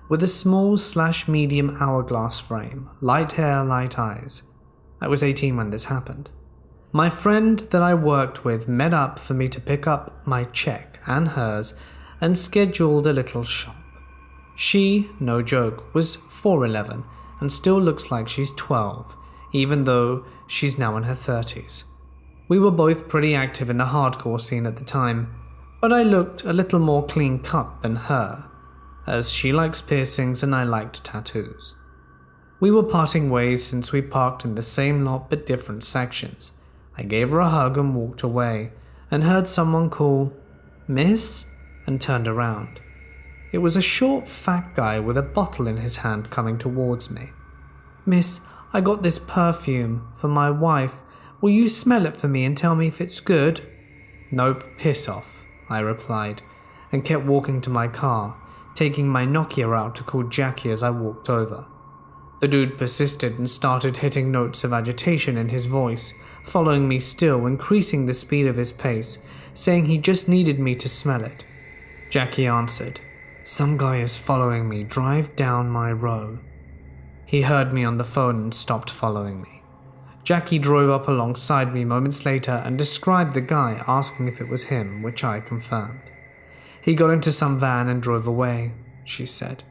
with a small/medium hourglass frame, light hair, light eyes. I was 18 when this happened. My friend that I worked with met up for me to pick up my check and hers and scheduled a little shop. She, no joke, was 4'11" and still looks like she's 12, even though she's now in her 30s. We were both pretty active in the hardcore scene at the time, but I looked a little more clean-cut than her, as she likes piercings and I liked tattoos. We were parting ways since we parked in the same lot but different sections. I gave her a hug and walked away, and heard someone call, "Miss?" and turned around. It was a short, fat guy with a bottle in his hand coming towards me. "Miss, I got this perfume for my wife. Will you smell it for me and tell me if it's good?" "Nope, piss off," I replied, and kept walking to my car, taking my Nokia out to call Jackie as I walked over. The dude persisted and started hitting notes of agitation in his voice, following me still, increasing the speed of his pace, saying he just needed me to smell it. Jackie answered, "Some guy is following me, drive down my row." He heard me on the phone and stopped following me. Jackie drove up alongside me moments later and described the guy, asking if it was him, which I confirmed. "He got into some van and drove away," she said.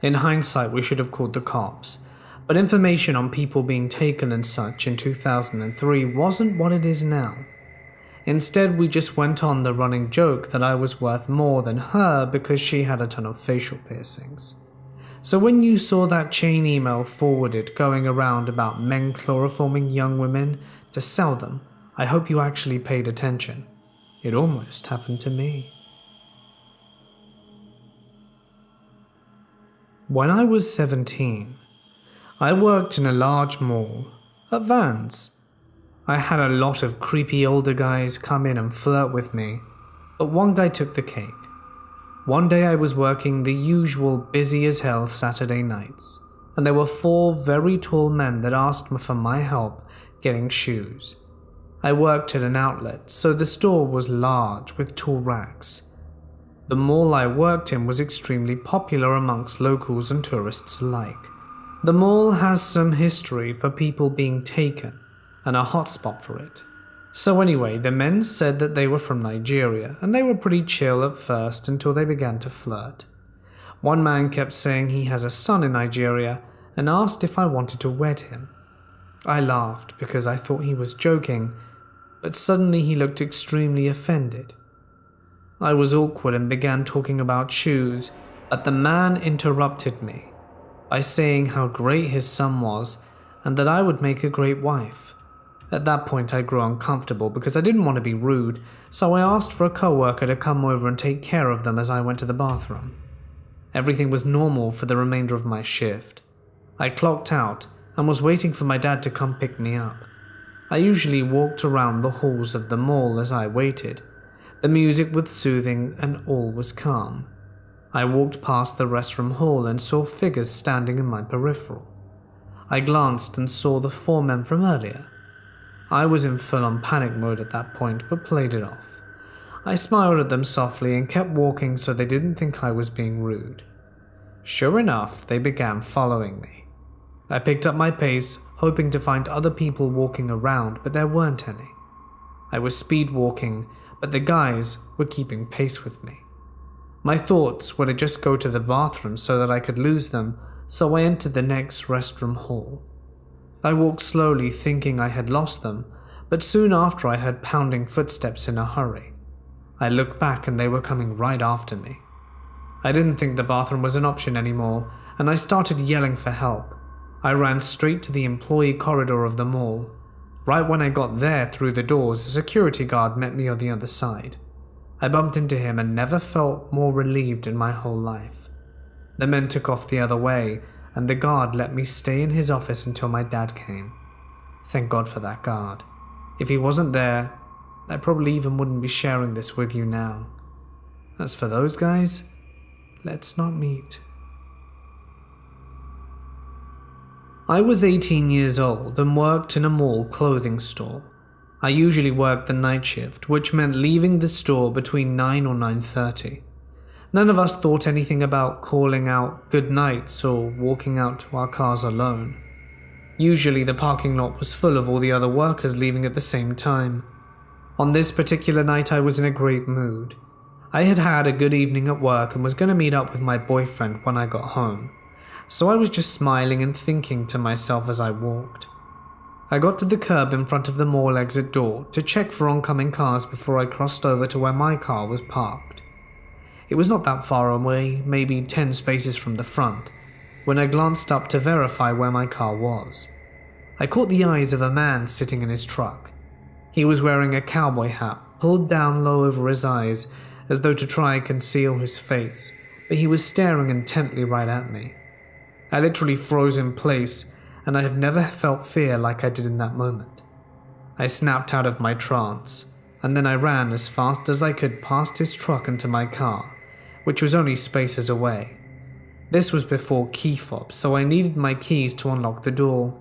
In hindsight, we should have called the cops, but information on people being taken and such in 2003 wasn't what it is now. Instead, we just went on the running joke that I was worth more than her because she had a ton of facial piercings. So when you saw that chain email forwarded going around about men chloroforming young women to sell them, I hope you actually paid attention. It almost happened to me. When I was 17, I worked in a large mall at Vans. I had a lot of creepy older guys come in and flirt with me, but one guy took the cake. One day I was working the usual busy as hell Saturday nights, and there were 4 very tall men that asked me for my help getting shoes. I worked at an outlet, so the store was large with tall racks. The mall I worked in was extremely popular amongst locals and tourists alike. The mall has some history for people being taken, and a hotspot for it. So anyway, the men said that they were from Nigeria, and they were pretty chill at first until they began to flirt. One man kept saying he has a son in Nigeria and asked if I wanted to wed him. I laughed because I thought he was joking, but suddenly he looked extremely offended. I was awkward and began talking about shoes, but the man interrupted me by saying how great his son was and that I would make a great wife. At that point I grew uncomfortable because I didn't want to be rude, so I asked for a coworker to come over and take care of them as I went to the bathroom. Everything was normal for the remainder of my shift. I clocked out and was waiting for my dad to come pick me up. I usually walked around the halls of the mall as I waited. The music was soothing and all was calm. I walked past the restroom hall and saw figures standing in my peripheral. I glanced and saw the 4 men from earlier. I was in full-on panic mode at that point, but played it off. I smiled at them softly and kept walking so they didn't think I was being rude. Sure enough, they began following me. I picked up my pace, hoping to find other people walking around, but there weren't any. I was speed walking, but the guys were keeping pace with me. My thoughts were to just go to the bathroom so that I could lose them, so I entered the next restroom hall. I walked slowly, thinking I had lost them, but soon after I heard pounding footsteps in a hurry. I looked back and they were coming right after me. I didn't think the bathroom was an option anymore, and I started yelling for help. I ran straight to the employee corridor of the mall. Right when I got there through the doors, a security guard met me on the other side. I bumped into him and never felt more relieved in my whole life. The men took off the other way, and the guard let me stay in his office until my dad came. Thank God for that guard. If he wasn't there, I probably even wouldn't be sharing this with you now. As for those guys, let's not meet. I was 18 years old and worked in a mall clothing store. I usually worked the night shift, which meant leaving the store between 9 or 9:30. None of us thought anything about calling out good nights or walking out to our cars alone. Usually the parking lot was full of all the other workers leaving at the same time. On this particular night I was in a great mood. I had had a good evening at work and was going to meet up with my boyfriend when I got home, so I was just smiling and thinking to myself as I walked. I got to the curb in front of the mall exit door to check for oncoming cars before I crossed over to where my car was parked. It was not that far away, maybe 10 spaces from the front, when I glanced up to verify where my car was. I caught the eyes of a man sitting in his truck. He was wearing a cowboy hat pulled down low over his eyes as though to try and conceal his face, but he was staring intently right at me. I literally froze in place, and I have never felt fear like I did in that moment. I snapped out of my trance, and then I ran as fast as I could past his truck into my car, which was only spaces away. This was before key fobs, so I needed my keys to unlock the door.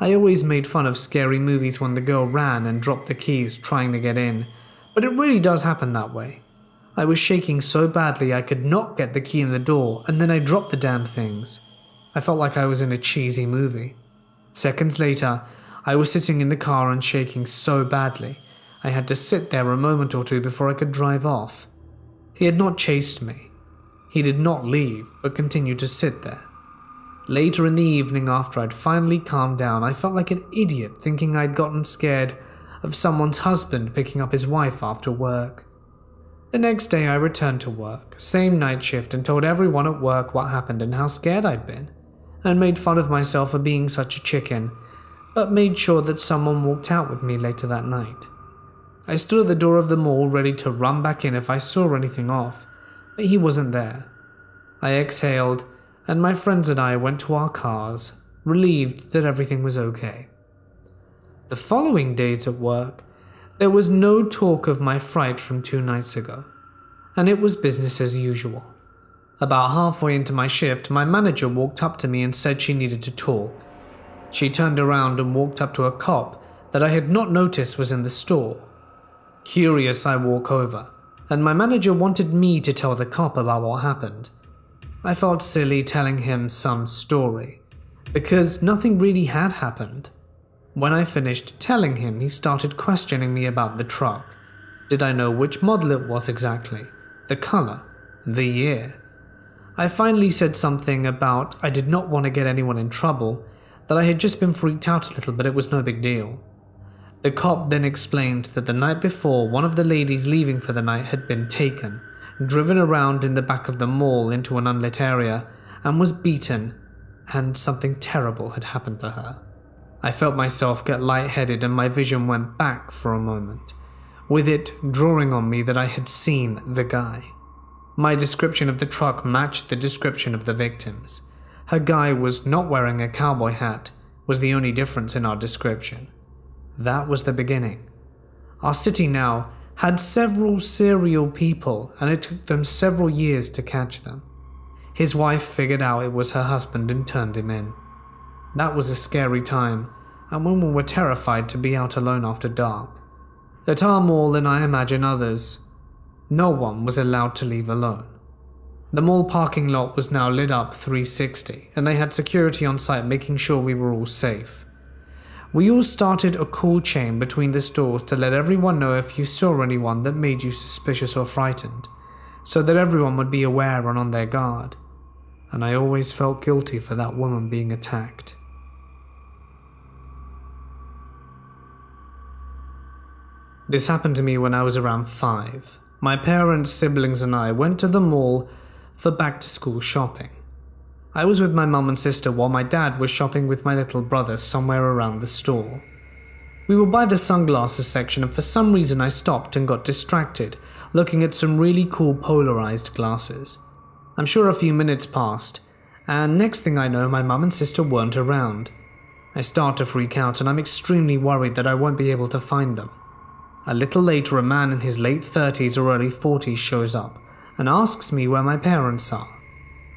I always made fun of scary movies when the girl ran and dropped the keys trying to get in, but it really does happen that way. I was shaking so badly I could not get the key in the door, and then I dropped the damn things. I felt like I was in a cheesy movie. Seconds later, I was sitting in the car and shaking so badly, I had to sit there a moment or two before I could drive off. He had not chased me. He did not leave, but continued to sit there. Later in the evening, after I'd finally calmed down, I felt like an idiot thinking I'd gotten scared of someone's husband picking up his wife after work. The next day I returned to work, same night shift, and told everyone at work what happened and how scared I'd been, and made fun of myself for being such a chicken, but made sure that someone walked out with me later that night. I stood at the door of the mall ready to run back in if I saw anything off, but he wasn't there. I exhaled, and my friends and I went to our cars, relieved that everything was okay. The following days at work, there was no talk of my fright from 2 nights ago, and it was business as usual. About halfway into my shift, my manager walked up to me and said she needed to talk. She turned around and walked up to a cop that I had not noticed was in the store. Curious, I walk over, and my manager wanted me to tell the cop about what happened. I felt silly telling him some story, because nothing really had happened. When I finished telling him, he started questioning me about the truck. Did I know which model it was exactly? The color? The year? I finally said something about I did not want to get anyone in trouble, that I had just been freaked out a little, but it was no big deal. The cop then explained that the night before, one of the ladies leaving for the night had been taken, driven around in the back of the mall into an unlit area, and was beaten, and something terrible had happened to her. I felt myself get lightheaded and my vision went back for a moment, with it drawing on me that I had seen the guy. My description of the truck matched the description of the victims. Her guy was not wearing a cowboy hat, was the only difference in our description. That was the beginning. Our city now had several serial people, and it took them several years to catch them. His wife figured out it was her husband and turned him in. That was a scary time, and women were terrified to be out alone after dark. At our mall, and I imagine others, no one was allowed to leave alone. The mall parking lot was now lit up 360, and they had security on site making sure we were all safe. We all started a call chain between the stores to let everyone know if you saw anyone that made you suspicious or frightened, so that everyone would be aware and on their guard. And I always felt guilty for that woman being attacked. This happened to me when I was around 5. My parents, siblings, and I went to the mall for back-to-school shopping. I was with my mum and sister while my dad was shopping with my little brother somewhere around the store. We were by the sunglasses section, and for some reason I stopped and got distracted, looking at some really cool polarized glasses. I'm sure a few minutes passed, and next thing I know, my mum and sister weren't around. I start to freak out, and I'm extremely worried that I won't be able to find them. A little later, a man in his late 30s or early 40s shows up and asks me where my parents are.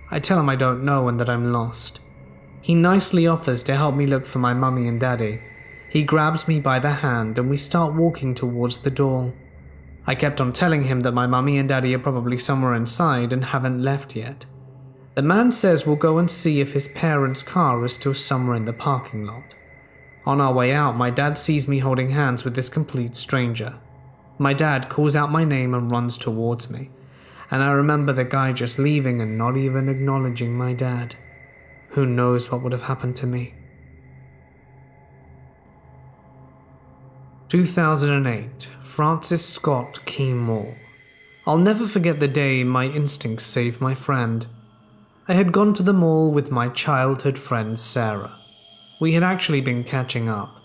I tell him I don't know and that I'm lost. He nicely offers to help me look for my mummy and daddy. He grabs me by the hand and we start walking towards the door. I kept on telling him that my mummy and daddy are probably somewhere inside and haven't left yet. The man says we'll go and see if his parents' car is still somewhere in the parking lot. On our way out, my dad sees me holding hands with this complete stranger. My dad calls out my name and runs towards me, and I remember the guy just leaving and not even acknowledging my dad. Who knows what would have happened to me? 2008, Francis Scott Key Mall. I'll never forget the day my instincts saved my friend. I had gone to the mall with my childhood friend Sarah. We had actually been catching up.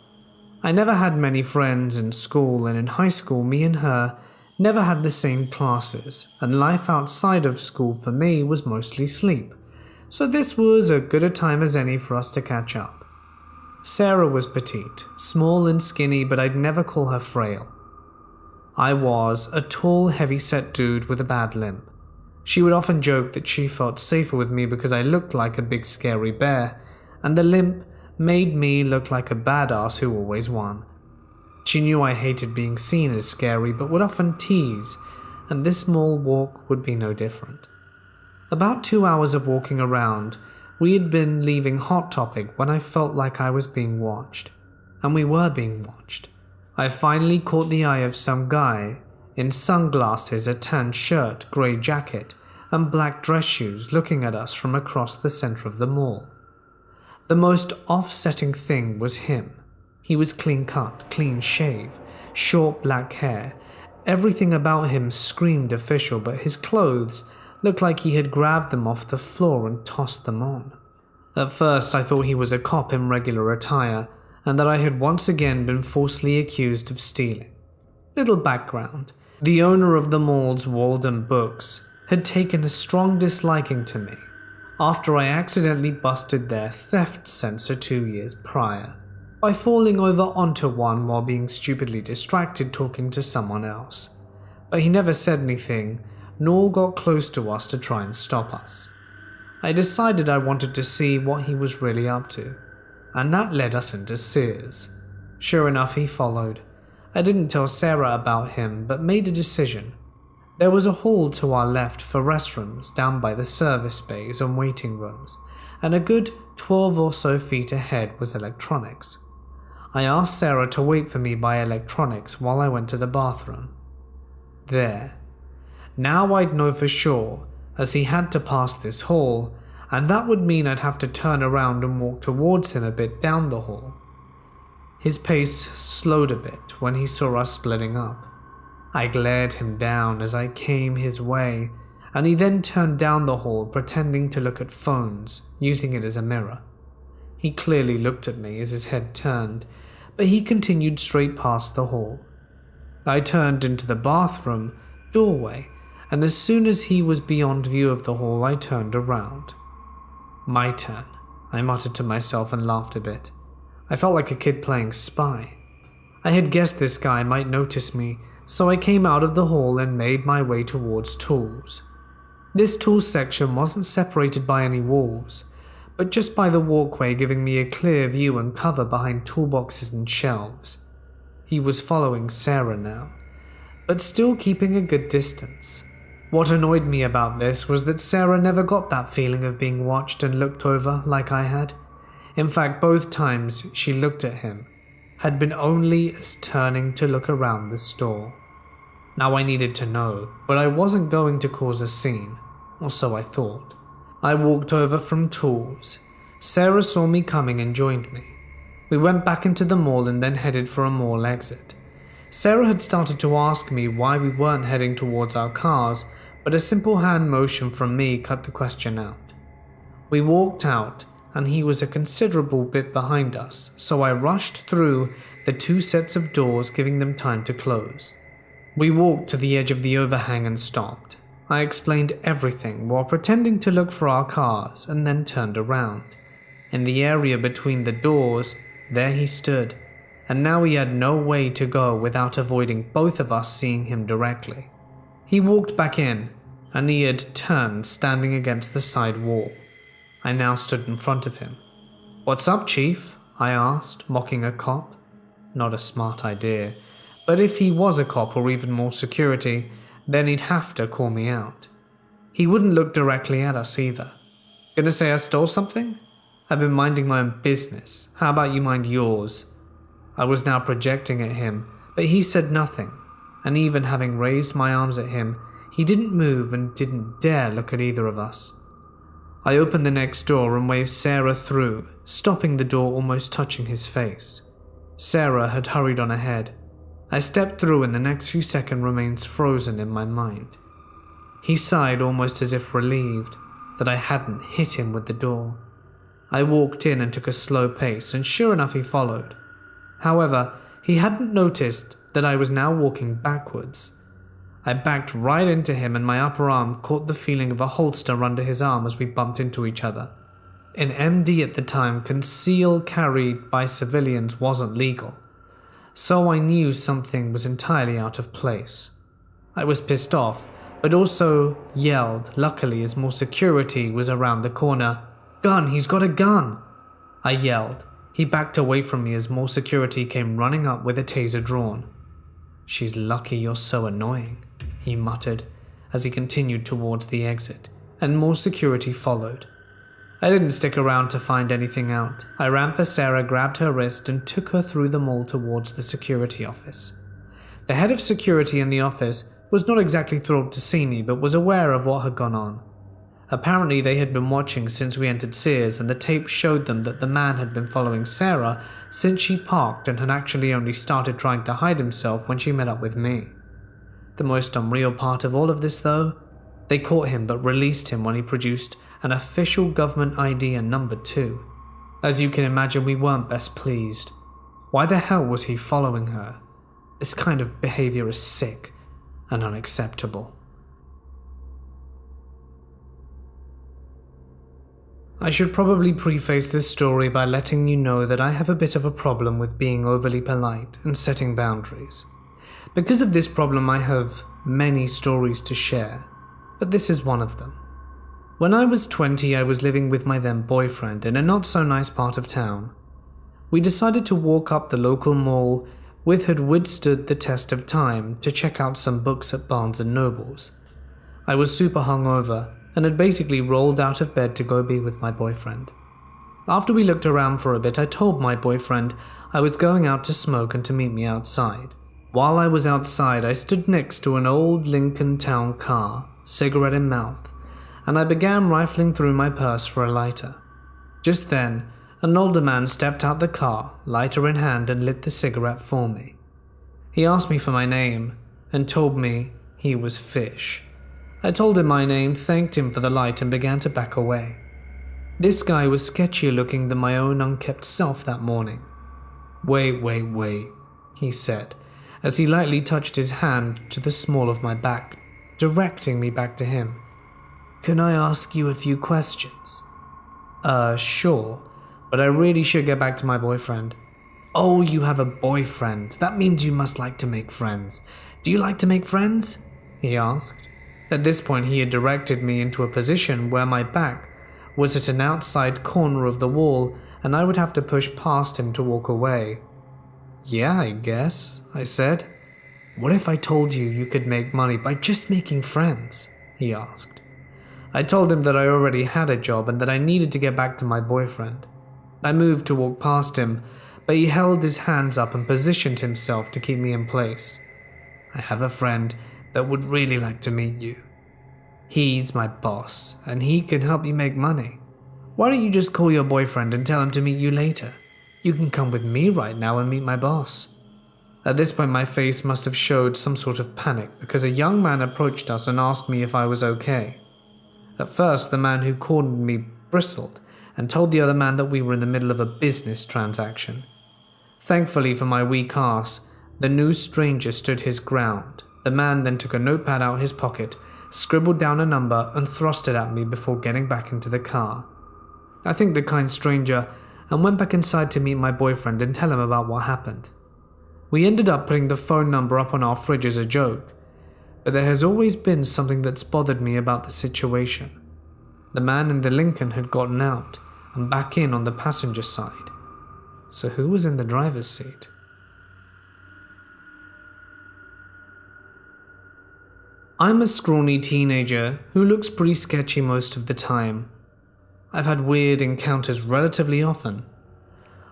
I never had many friends in school, and in high school me and her never had the same classes, and life outside of school for me was mostly sleep. So this was as good a time as any for us to catch up. Sarah was petite, small and skinny, but I'd never call her frail. I was a tall, heavy-set dude with a bad limp. She would often joke that she felt safer with me because I looked like a big scary bear, and the limp made me look like a badass who always won. She knew I hated being seen as scary, but would often tease, and this small walk would be no different. About 2 hours of walking around, we had been leaving Hot Topic when I felt like I was being watched. And we were being watched. I finally caught the eye of some guy in sunglasses, a tan shirt, grey jacket, and black dress shoes looking at us from across the center of the mall. The most offsetting thing was him. He was clean cut, clean shaved, short black hair. Everything about him screamed official, but his clothes looked like he had grabbed them off the floor and tossed them on. At first I thought he was a cop in regular attire, and that I had once again been falsely accused of stealing. Little background. The owner of the mall's Walden Books had taken a strong disliking to me after I accidentally busted their theft sensor 2 years prior by falling over onto one while being stupidly distracted talking to someone else. But he never said anything, nor got close to us to try and stop us. I decided I wanted to see what he was really up to, and that led us into Sears. Sure enough, he followed. I didn't tell Sarah about him, but made a decision. There was a hall to our left for restrooms down by the service bays and waiting rooms, and a good 12 or so feet ahead was electronics. I asked Sarah to wait for me by electronics while I went to the bathroom. There. Now I'd know for sure, as he had to pass this hall, and that would mean I'd have to turn around and walk towards him a bit down the hall. His pace slowed a bit when he saw us splitting up. I glared him down as I came his way, and he then turned down the hall pretending to look at phones, using it as a mirror. He clearly looked at me as his head turned, but he continued straight past the hall. I turned into the bathroom doorway, and as soon as he was beyond view of the hall, I turned around. My turn, I muttered to myself and laughed a bit. I felt like a kid playing spy. I had guessed this guy might notice me, so I came out of the hall and made my way towards tools. This tools section wasn't separated by any walls, but just by the walkway giving me a clear view and cover behind toolboxes and shelves. He was following Sarah now, but still keeping a good distance. What annoyed me about this was that Sarah never got that feeling of being watched and looked over like I had. In fact, both times she looked at him had been only as turning to look around the store. Now I needed to know, but I wasn't going to cause a scene, or so I thought. I walked over from tools. Sarah saw me coming and joined me. We went back into the mall and then headed for a mall exit. Sarah had started to ask me why we weren't heading towards our cars, but a simple hand motion from me cut the question out. We walked out, and he was a considerable bit behind us, so I rushed through the 2 sets of doors, giving them time to close. We walked to the edge of the overhang and stopped. I explained everything while pretending to look for our cars and then turned around. In the area between the doors, there he stood, and now he had no way to go without avoiding both of us seeing him directly. He walked back in, and he had turned, standing against the side wall. I now stood in front of him. "What's up, Chief?" I asked, mocking a cop. Not a smart idea, But if he was a cop or even more security, then he'd have to call me out. He wouldn't look directly at us either. Gonna say I stole something? I've been minding my own business. How about you mind yours? I was now projecting at him, but he said nothing, and even having raised my arms at him, he didn't move and didn't dare look at either of us. I opened the next door and waved Sarah through, stopping the door almost touching his face. Sarah had hurried on ahead. I stepped through and the next few seconds remained frozen in my mind. He sighed almost as if relieved that I hadn't hit him with the door. I walked in and took a slow pace, and sure enough he followed. However, he hadn't noticed that I was now walking backwards. I backed right into him and my upper arm caught the feeling of a holster under his arm as we bumped into each other. In MD at the time, conceal carried by civilians wasn't legal, so I knew something was entirely out of place. I was pissed off, but also yelled, luckily as more security was around the corner. "Gun, he's got a gun!" I yelled. He backed away from me as more security came running up with a taser drawn. "She's lucky you're so annoying," he muttered as he continued towards the exit, and more security followed. I didn't stick around to find anything out. I ran for Sarah, grabbed her wrist, and took her through the mall towards the security office. The head of security in the office was not exactly thrilled to see me, but was aware of what had gone on. Apparently they had been watching since we entered Sears, and the tape showed them that the man had been following Sarah since she parked and had actually only started trying to hide himself when she met up with me. The most unreal part of all of this though, they caught him but released him when he produced an official government ID and number 2. As you can imagine, we weren't best pleased. Why the hell was he following her? This kind of behavior is sick and unacceptable. I should probably preface this story by letting you know that I have a bit of a problem with being overly polite and setting boundaries. Because of this problem, I have many stories to share, but this is one of them. When I was 20, I was living with my then boyfriend in a not so nice part of town. We decided to walk up the local mall, which had withstood the test of time, to check out some books at Barnes & Noble's. I was super hungover and had basically rolled out of bed to go be with my boyfriend. After we looked around for a bit, I told my boyfriend I was going out to smoke and to meet me outside. While I was outside, I stood next to an old Lincoln Town car, cigarette in mouth, and I began rifling through my purse for a lighter. Just then, an older man stepped out the car, lighter in hand, and lit the cigarette for me. He asked me for my name and told me he was Fish. I told him my name, thanked him for the light, and began to back away. This guy was sketchier looking than my own unkept self that morning. Wait, he said, as he lightly touched his hand to the small of my back, directing me back to him. "Can I ask you a few questions?" Sure, but I really should get back to my boyfriend." "Oh, you have a boyfriend. That means you must like to make friends. Do you like to make friends?" he asked. At this point, he had directed me into a position where my back was at an outside corner of the wall, and I would have to push past him to walk away. "Yeah, I guess," I said. "What if I told you you could make money by just making friends?" he asked. I told him that I already had a job and that I needed to get back to my boyfriend. I moved to walk past him, but he held his hands up and positioned himself to keep me in place. "I have a friend that would really like to meet you. He's my boss, and he can help you make money. Why don't you just call your boyfriend and tell him to meet you later? You can come with me right now and meet my boss." At this point, my face must have showed some sort of panic because a young man approached us and asked me if I was okay. At first, the man who cornered me bristled and told the other man that we were in the middle of a business transaction. Thankfully for my weak ass, the new stranger stood his ground. The man then took a notepad out of his pocket, scribbled down a number, and thrust it at me before getting back into the car. I thanked the kind stranger and went back inside to meet my boyfriend and tell him about what happened. We ended up putting the phone number up on our fridge as a joke, but there has always been something that's bothered me about the situation. The man in the Lincoln had gotten out and back in on the passenger side. So who was in the driver's seat? I'm a scrawny teenager who looks pretty sketchy most of the time. I've had weird encounters relatively often.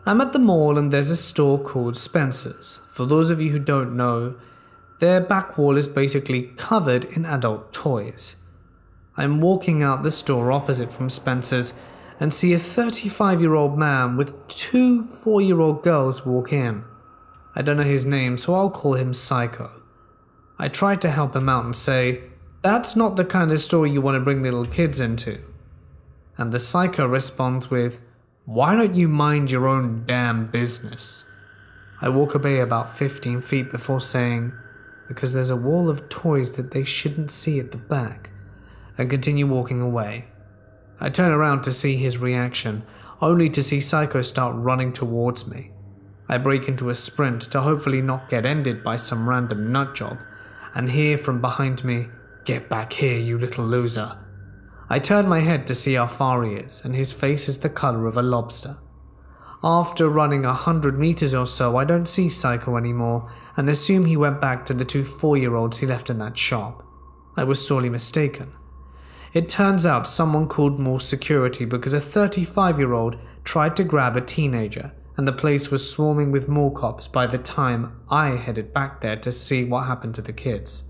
I'm at the mall and there's a store called Spencer's. For those of you who don't know, their back wall is basically covered in adult toys. I'm walking out the store opposite from Spencer's and see a 35-year-old man with two 4-year-old girls walk in. I don't know his name, so I'll call him Psycho. I try to help him out and say, "That's not the kind of store you want to bring little kids into." And the Psycho responds with, "Why don't you mind your own damn business?" I walk away about 15 feet before saying, "Because there's a wall of toys that they shouldn't see at the back," and continue walking away. I turn around to see his reaction, only to see Psycho start running towards me. I break into a sprint to hopefully not get ended by some random nutjob, and hear from behind me, "Get back here, you little loser." I turn my head to see how far he is, and his face is the color of a lobster. After running 100 meters or so, I don't see Psycho anymore, and assume he went back to the two 4-year-olds he left in that shop. I was sorely mistaken. It turns out someone called more security because a 35-year-old tried to grab a teenager, and the place was swarming with more cops by the time I headed back there to see what happened to the kids.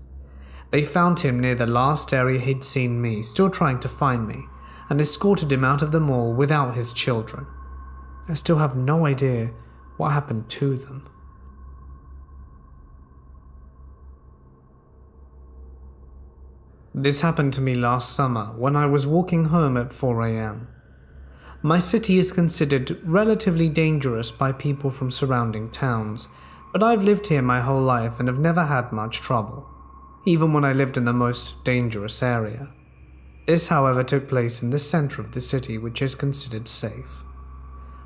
They found him near the last area he'd seen me, still trying to find me, and escorted him out of the mall without his children. I still have no idea what happened to them. This happened to me last summer when I was walking home at 4 a.m. My city is considered relatively dangerous by people from surrounding towns, but I've lived here my whole life and have never had much trouble, even when I lived in the most dangerous area. This, however, took place in the center of the city, which is considered safe.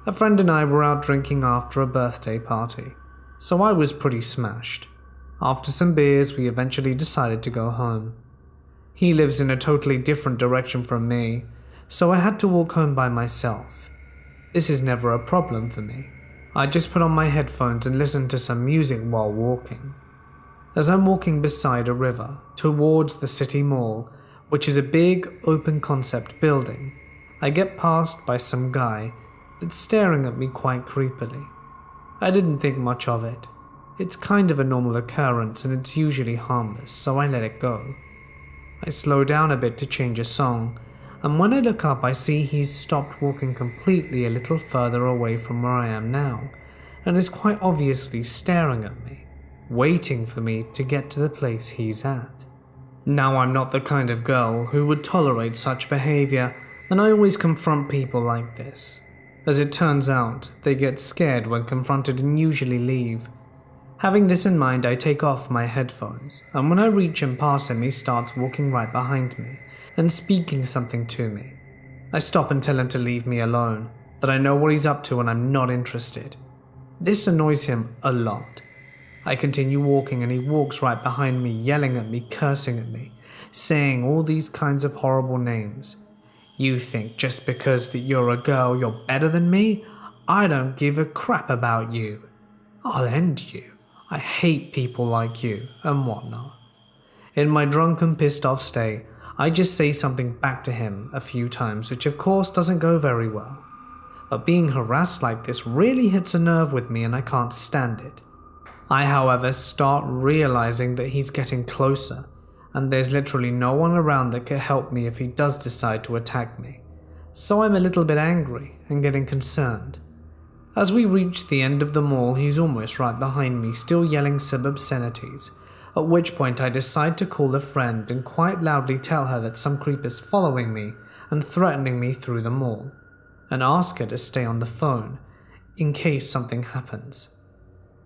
A friend and I were out drinking after a birthday party, so I was pretty smashed. After some beers, we eventually decided to go home. He lives in a totally different direction from me, so I had to walk home by myself. This is never a problem for me. I just put on my headphones and listen to some music while walking. As I'm walking beside a river towards the city mall, which is a big open concept building, I get passed by some guy that's staring at me quite creepily. I didn't think much of it. It's kind of a normal occurrence and it's usually harmless, so I let it go. I slow down a bit to change a song, and when I look up I see he's stopped walking completely a little further away from where I am now, and is quite obviously staring at me, waiting for me to get to the place he's at. Now, I'm not the kind of girl who would tolerate such behavior, and I always confront people like this. As it turns out, they get scared when confronted and usually leave. Having this in mind, I take off my headphones, and when I reach and pass him, he starts walking right behind me and speaking something to me. I stop and tell him to leave me alone, that I know what he's up to and I'm not interested. This annoys him a lot. I continue walking and he walks right behind me, yelling at me, cursing at me, saying all these kinds of horrible names. "You think just because that you're a girl you're better than me? I don't give a crap about you. I'll end you. I hate people like you," and whatnot. In my drunken, pissed off state, I just say something back to him a few times, which of course doesn't go very well. But being harassed like this really hits a nerve with me and I can't stand it. I, however, start realizing that he's getting closer, and there's literally no one around that could help me if he does decide to attack me. So I'm a little bit angry and getting concerned. As we reach the end of the mall, he's almost right behind me, still yelling some obscenities, at which point I decide to call a friend and quite loudly tell her that some creep is following me and threatening me through the mall, and ask her to stay on the phone in case something happens.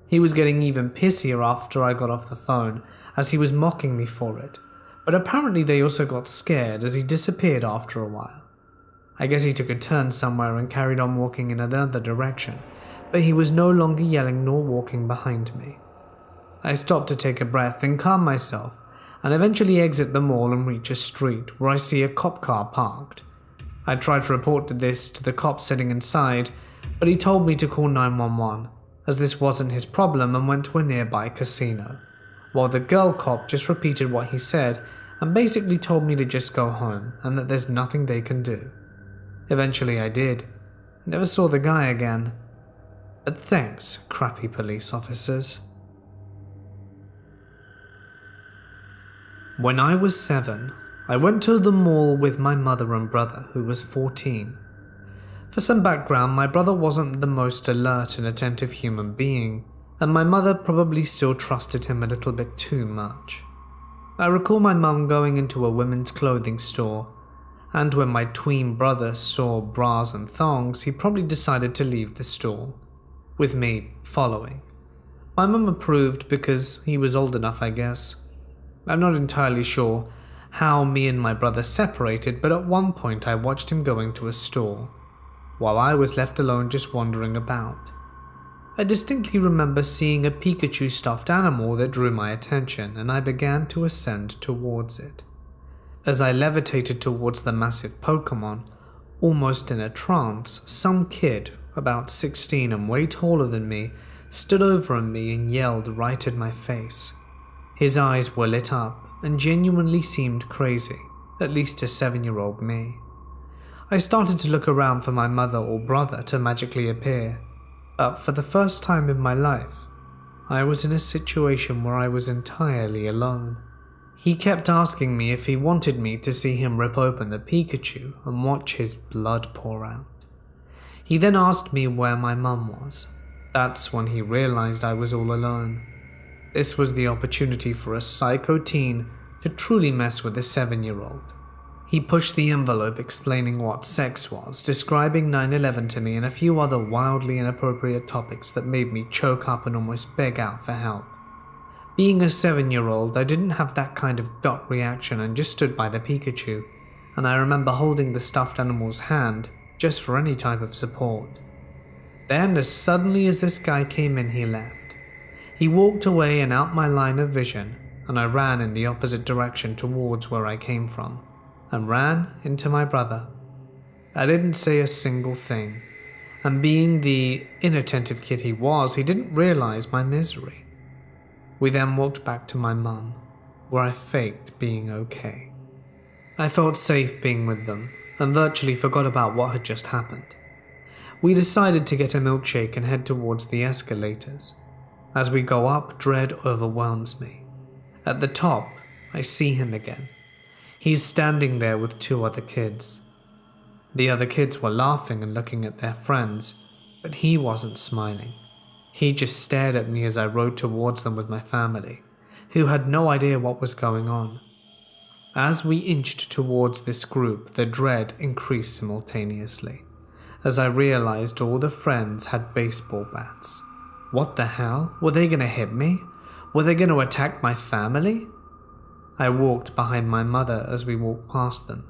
He was getting even pissier after I got off the phone, as he was mocking me for it, but apparently they also got scared as he disappeared after a while. I guess he took a turn somewhere and carried on walking in another direction, but he was no longer yelling nor walking behind me. I stop to take a breath and calm myself, and eventually exit the mall and reach a street where I see a cop car parked. I tried to report this to the cop sitting inside, but he told me to call 911, as this wasn't his problem, and went to a nearby casino, while the girl cop just repeated what he said and basically told me to just go home and that there's nothing they can do. Eventually I did. Never saw the guy again. But thanks, crappy police officers. When I was 7, I went to the mall with my mother and brother, who was 14. For some background, my brother wasn't the most alert and attentive human being, and my mother probably still trusted him a little bit too much. I recall my mum going into a women's clothing store, and when my tween brother saw bras and thongs, he probably decided to leave the store, with me following. My mum approved because he was old enough, I guess. I'm not entirely sure how me and my brother separated, but at one point I watched him going to a store, while I was left alone just wandering about. I distinctly remember seeing a Pikachu stuffed animal that drew my attention, and I began to ascend towards it. As I levitated towards the massive Pokemon, almost in a trance, some kid, about 16 and way taller than me, stood over me and yelled right in my face. His eyes were lit up and genuinely seemed crazy, at least to 7-year-old me. I started to look around for my mother or brother to magically appear, but for the first time in my life, I was in a situation where I was entirely alone. He kept asking me if he wanted me to see him rip open the Pikachu and watch his blood pour out. He then asked me where my mum was. That's when he realized I was all alone. This was the opportunity for a psycho teen to truly mess with a 7-year-old. He pushed the envelope explaining what sex was, describing 9/11 to me and a few other wildly inappropriate topics that made me choke up and almost beg out for help. Being a 7-year-old, I didn't have that kind of gut reaction and just stood by the Pikachu, and I remember holding the stuffed animal's hand just for any type of support. Then, as suddenly as this guy came in, he left. He walked away and out my line of vision, and I ran in the opposite direction towards where I came from, and ran into my brother. I didn't say a single thing, and being the inattentive kid he was, he didn't realize my misery. We then walked back to my mum, where I faked being okay. I felt safe being with them, and virtually forgot about what had just happened. We decided to get a milkshake and head towards the escalators. As we go up, dread overwhelms me. At the top, I see him again. He's standing there with 2 other kids. The other kids were laughing and looking at their friends, but he wasn't smiling. He just stared at me as I rode towards them with my family, who had no idea what was going on. As we inched towards this group, the dread increased simultaneously, as I realized all the friends had baseball bats. What the hell? Were they going to hit me? Were they going to attack my family? I walked behind my mother as we walked past them,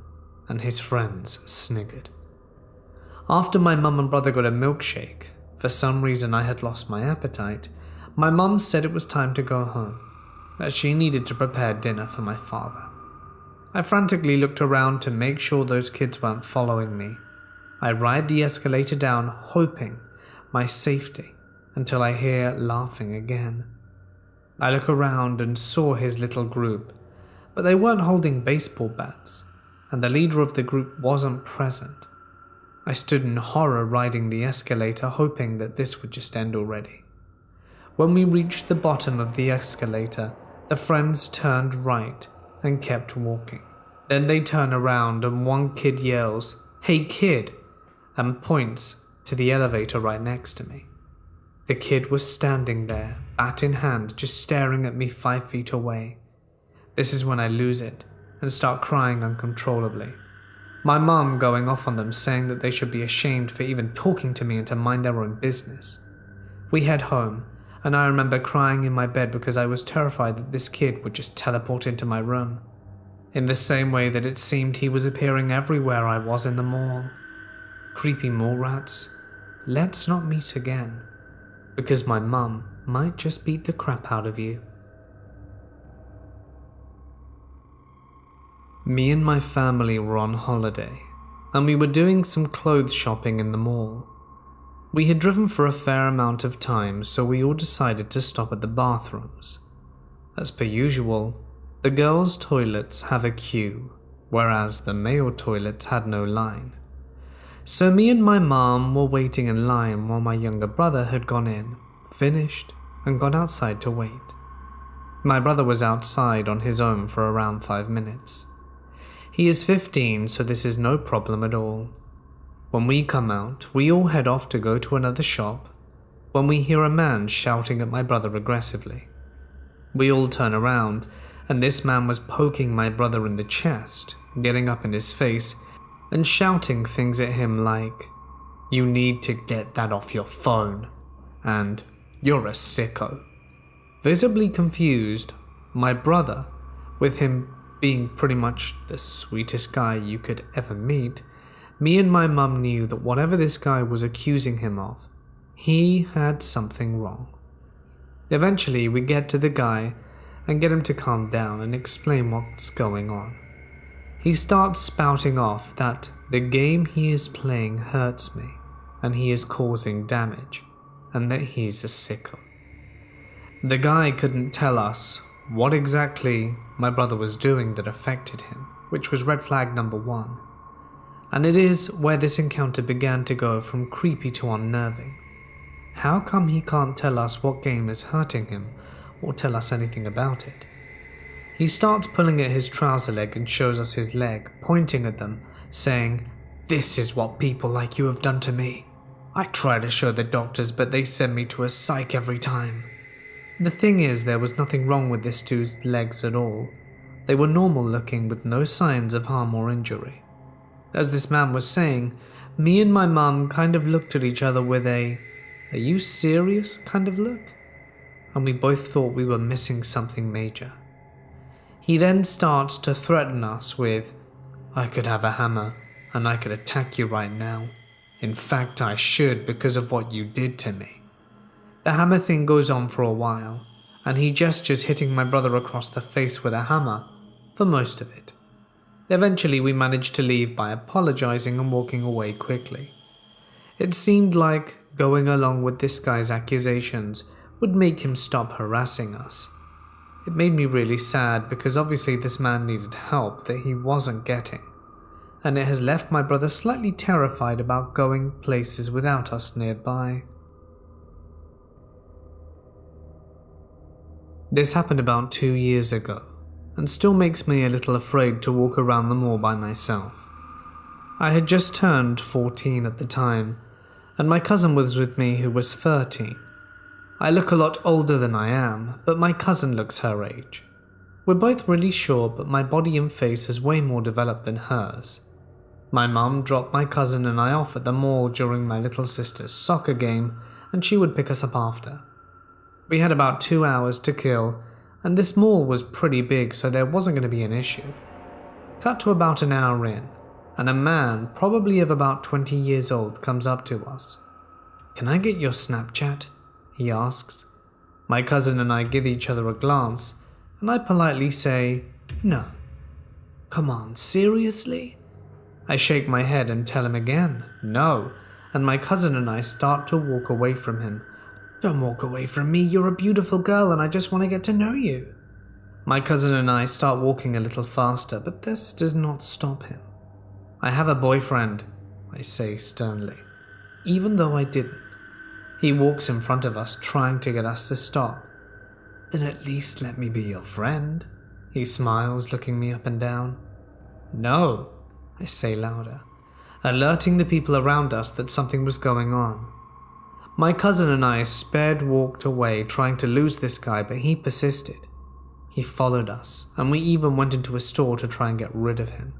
and his friends sniggered. After my mum and brother got a milkshake, for some reason I had lost my appetite, my mum said it was time to go home, that she needed to prepare dinner for my father. I frantically looked around to make sure those kids weren't following me. I ride the escalator down, hoping my safety, until I hear laughing again. I look around and saw his little group, but they weren't holding baseball bats, and the leader of the group wasn't present. I stood in horror riding the escalator, hoping that this would just end already. When we reached the bottom of the escalator, the friends turned right and kept walking. Then they turn around and one kid yells, "Hey kid," and points to the elevator right next to me. The kid was standing there, bat in hand, just staring at me 5 feet away. This is when I lose it and start crying uncontrollably. My mum going off on them, saying that they should be ashamed for even talking to me and to mind their own business. We head home, and I remember crying in my bed because I was terrified that this kid would just teleport into my room, in the same way that it seemed he was appearing everywhere I was in the mall. Creepy mall rats, let's not meet again, because my mum might just beat the crap out of you. Me and my family were on holiday, and we were doing some clothes shopping in the mall. We had driven for a fair amount of time, so we all decided to stop at the bathrooms. As per usual, The girls' toilets have a queue, whereas the male toilets had no line. So me and my mom were waiting in line while my younger brother had gone in, finished, and gone outside to wait. My brother was outside on his own for around 5 minutes. He is 15, so this is no problem at all. When we come out, we all head off to go to another shop when we hear a man shouting at my brother aggressively. We all turn around, and this man was poking my brother in the chest, getting up in his face, and shouting things at him like, "You need to get that off your phone," and "You're a sicko." Visibly confused, my brother, with him being pretty much the sweetest guy you could ever meet, me and my mum knew that whatever this guy was accusing him of, he had something wrong. Eventually, we get to the guy and get him to calm down and explain what's going on. He starts spouting off that the game he is playing hurts me and he is causing damage and that he's a sicko. The guy couldn't tell us what exactly my brother was doing that affected him, which was red flag number 1. And it is where this encounter began to go from creepy to unnerving. How come he can't tell us what game is hurting him or tell us anything about it? He starts pulling at his trouser leg and shows us his leg, pointing at them, saying, "This is what people like you have done to me. I try to show the doctors, but they send me to a psych every time." The thing is, there was nothing wrong with this dude's legs at all. They were normal looking with no signs of harm or injury. As this man was saying, me and my mum kind of looked at each other with a "Are you serious?" kind of look, and we both thought we were missing something major. He then starts to threaten us with, "I could have a hammer and I could attack you right now. In fact, I should because of what you did to me." The hammer thing goes on for a while, and he gestures hitting my brother across the face with a hammer for most of it. Eventually, we managed to leave by apologizing and walking away quickly. It seemed like going along with this guy's accusations would make him stop harassing us. It made me really sad because obviously this man needed help that he wasn't getting, and it has left my brother slightly terrified about going places without us nearby. This happened about 2 years ago, and still makes me a little afraid to walk around the mall by myself. I had just turned 14 at the time, and my cousin was with me who was 13. I look a lot older than I am, but my cousin looks her age. We're both really short, but my body and face is way more developed than hers. My mum dropped my cousin and I off at the mall during my little sister's soccer game, and she would pick us up after. We had about 2 hours to kill, and this mall was pretty big, so there wasn't going to be an issue. Cut to about an hour in, and a man, probably of about 20 years old, comes up to us. "Can I get your Snapchat?" he asks. My cousin and I give each other a glance, and I politely say, "No." "Come on, seriously?" I shake my head and tell him again, "No," and my cousin and I start to walk away from him. "Don't walk away from me, you're a beautiful girl and I just want to get to know you." My cousin and I start walking a little faster, but this does not stop him. "I have a boyfriend," I say sternly, even though I didn't. He walks in front of us, trying to get us to stop. "Then at least let me be your friend," he smiles, looking me up and down. "No," I say louder, alerting the people around us that something was going on. My cousin and I walked away, trying to lose this guy, but he persisted. He followed us, and we even went into a store to try and get rid of him.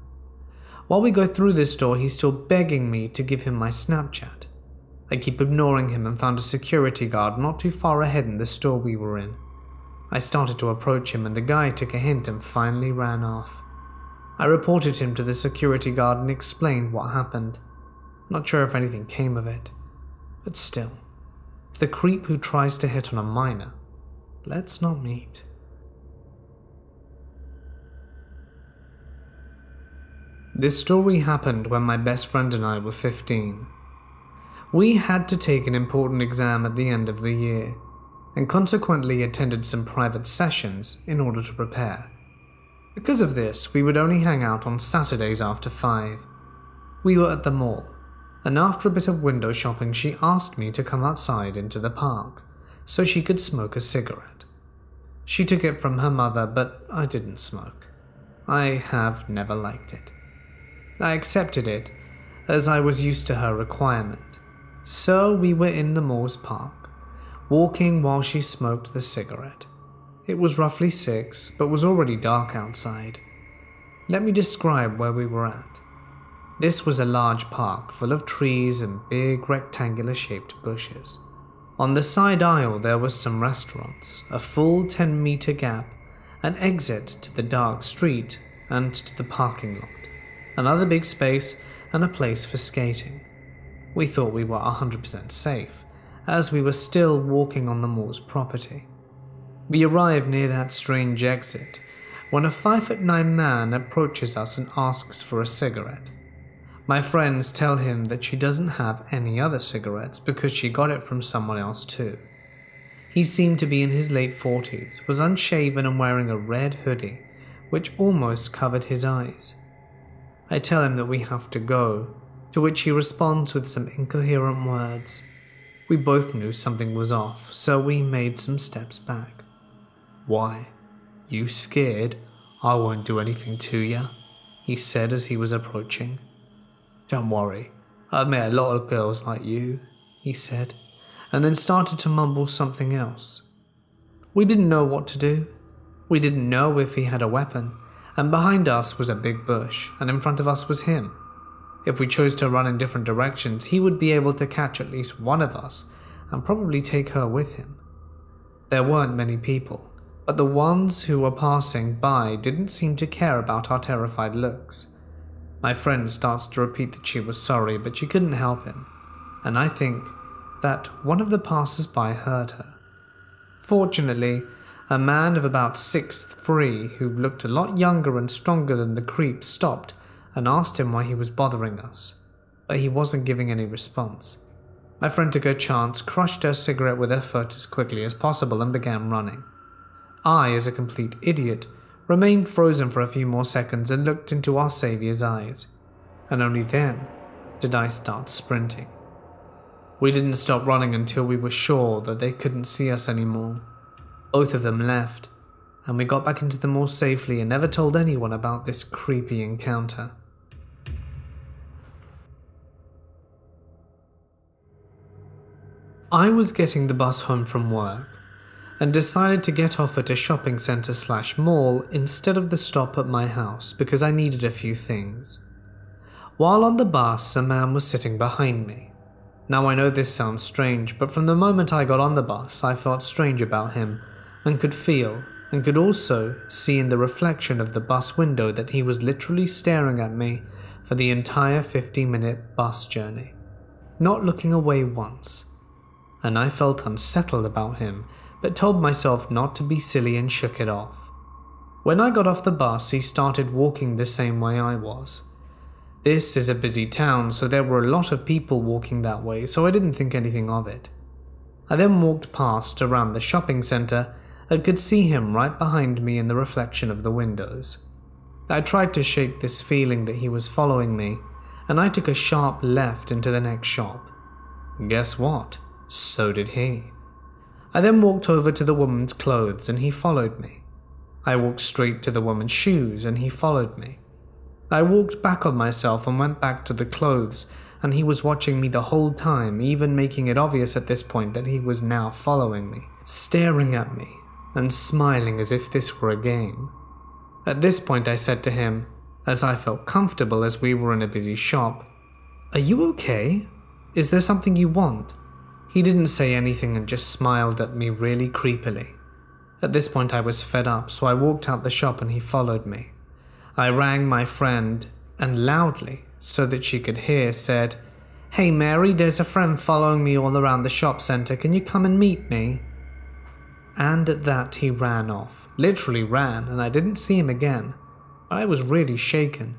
While we go through this store, he's still begging me to give him my Snapchat. I keep ignoring him and found a security guard not too far ahead in the store we were in. I started to approach him and the guy took a hint and finally ran off. I reported him to the security guard and explained what happened. Not sure if anything came of it, but still, the creep who tries to hit on a minor, let's not meet. This story happened when my best friend and I were 15. We had to take an important exam at the end of the year, and consequently attended some private sessions in order to prepare. Because of this, we would only hang out on Saturdays after 5. We were at the mall, and after a bit of window shopping, she asked me to come outside into the park so she could smoke a cigarette. She took it from her mother, but I didn't smoke. I have never liked it. I accepted it as I was used to her requirement. So we were in the mall's park, walking while she smoked the cigarette. It was roughly 6, but was already dark outside. Let me describe where we were at. This was a large park full of trees and big rectangular-shaped bushes. On the side aisle there was some restaurants, a full 10-meter gap, an exit to the dark street and to the parking lot, another big space and a place for skating. We thought we were 100% safe, as we were still walking on the mall's property. We arrived near that strange exit when a 5'9" man approaches us and asks for a cigarette. My friends tell him that she doesn't have any other cigarettes because she got it from someone else too. He seemed to be in his late 40s, was unshaven and wearing a red hoodie, which almost covered his eyes. I tell him that we have to go, to which he responds with some incoherent words. We both knew something was off, so we made some steps back. "Why? You scared? I won't do anything to ya," he said as he was approaching. "Don't worry, I've met a lot of girls like you," he said, and then started to mumble something else. We didn't know what to do. We didn't know if he had a weapon, and behind us was a big bush, and in front of us was him. If we chose to run in different directions, he would be able to catch at least one of us and probably take her with him. There weren't many people, but the ones who were passing by didn't seem to care about our terrified looks. My friend starts to repeat that she was sorry, but she couldn't help him, and I think that one of the passers-by heard her. Fortunately, a man of about 6'3" who looked a lot younger and stronger than the creep stopped and asked him why he was bothering us, but he wasn't giving any response. My friend took her chance, crushed her cigarette with her foot as quickly as possible and began running. I, as a complete idiot, remained frozen for a few more seconds and looked into our saviour's eyes, and only then did I start sprinting. We didn't stop running until we were sure that they couldn't see us anymore. Both of them left, and we got back into the mall safely and never told anyone about this creepy encounter. I was getting the bus home from work and decided to get off at a shopping centre/mall instead of the stop at my house because I needed a few things. While on the bus, a man was sitting behind me. Now I know this sounds strange, but from the moment I got on the bus, I felt strange about him and could feel and could also see in the reflection of the bus window that he was literally staring at me for the entire 50-minute bus journey, not looking away once. And I felt unsettled about him, but told myself not to be silly and shook it off. When I got off the bus, he started walking the same way I was. This is a busy town, so there were a lot of people walking that way, so I didn't think anything of it. I then walked past around the shopping centre and could see him right behind me in the reflection of the windows. I tried to shake this feeling that he was following me, and I took a sharp left into the next shop. Guess what? So did he. I then walked over to the woman's clothes and he followed me. I walked straight to the woman's shoes and he followed me. I walked back on myself and went back to the clothes, and he was watching me the whole time, even making it obvious at this point that he was now following me, staring at me and smiling as if this were a game. At this point I said to him, as I felt comfortable as we were in a busy shop, "Are you okay? Is there something you want?" He didn't say anything and just smiled at me really creepily. At this point I was fed up, so I walked out the shop and he followed me. I rang my friend and loudly, so that she could hear, said, "Hey Mary, there's a friend following me all around the shop centre, can you come and meet me?" And at that he ran off, literally ran, and I didn't see him again, but I was really shaken.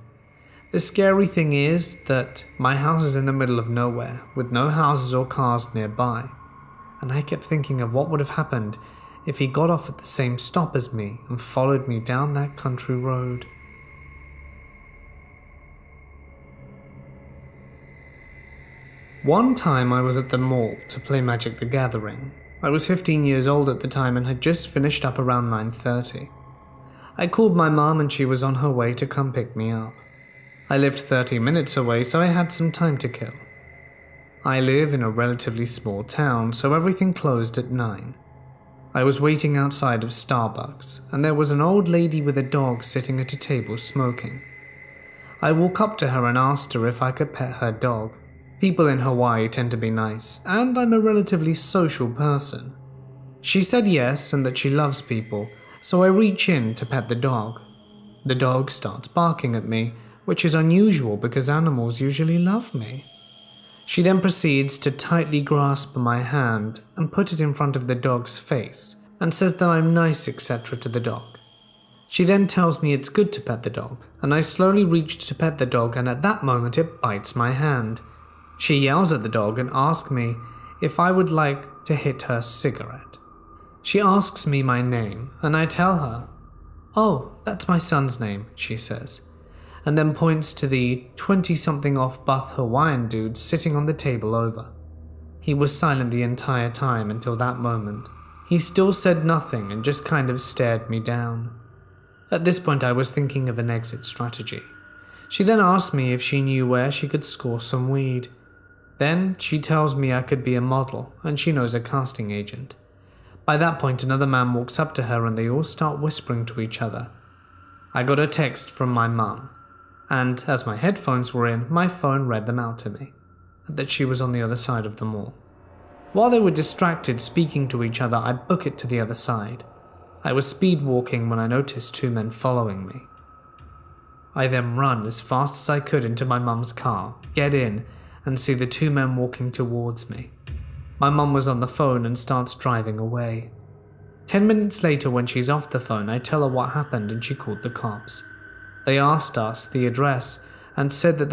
The scary thing is that my house is in the middle of nowhere, with no houses or cars nearby, and I kept thinking of what would have happened if he got off at the same stop as me and followed me down that country road. One time I was at the mall to play Magic the Gathering. I was 15 years old at the time and had just finished up around 9:30. I called my mom and she was on her way to come pick me up. I lived 30 minutes away, so I had some time to kill. I live in a relatively small town, so everything closed at 9. I was waiting outside of Starbucks, and there was an old lady with a dog sitting at a table smoking. I walked up to her and asked her if I could pet her dog. People in Hawaii tend to be nice, and I'm a relatively social person. She said yes and that she loves people, so I reach in to pet the dog. The dog starts barking at me, which is unusual because animals usually love me. She then proceeds to tightly grasp my hand and put it in front of the dog's face and says that I'm nice, etc. to the dog. She then tells me it's good to pet the dog, and I slowly reach to pet the dog, and at that moment it bites my hand. She yells at the dog and asks me if I would like to hit her cigarette. She asks me my name, and I tell her, "Oh, that's my son's name," she says, and then points to the 20-something off buff Hawaiian dude sitting on the table over. He was silent the entire time until that moment. He still said nothing and just kind of stared me down. At this point I was thinking of an exit strategy. She then asked me if she knew where she could score some weed. Then she tells me I could be a model and she knows a casting agent. By that point another man walks up to her and they all start whispering to each other. I got a text from my mum, and as my headphones were in, my phone read them out to me, that she was on the other side of the mall. While they were distracted speaking to each other, I book it to the other side. I was speed walking when I noticed 2 men following me. I then run as fast as I could into my mum's car, get in, and see the 2 men walking towards me. My mum was on the phone and starts driving away. 10 minutes later, when she's off the phone, I tell her what happened and she called the cops. They asked us the address and said that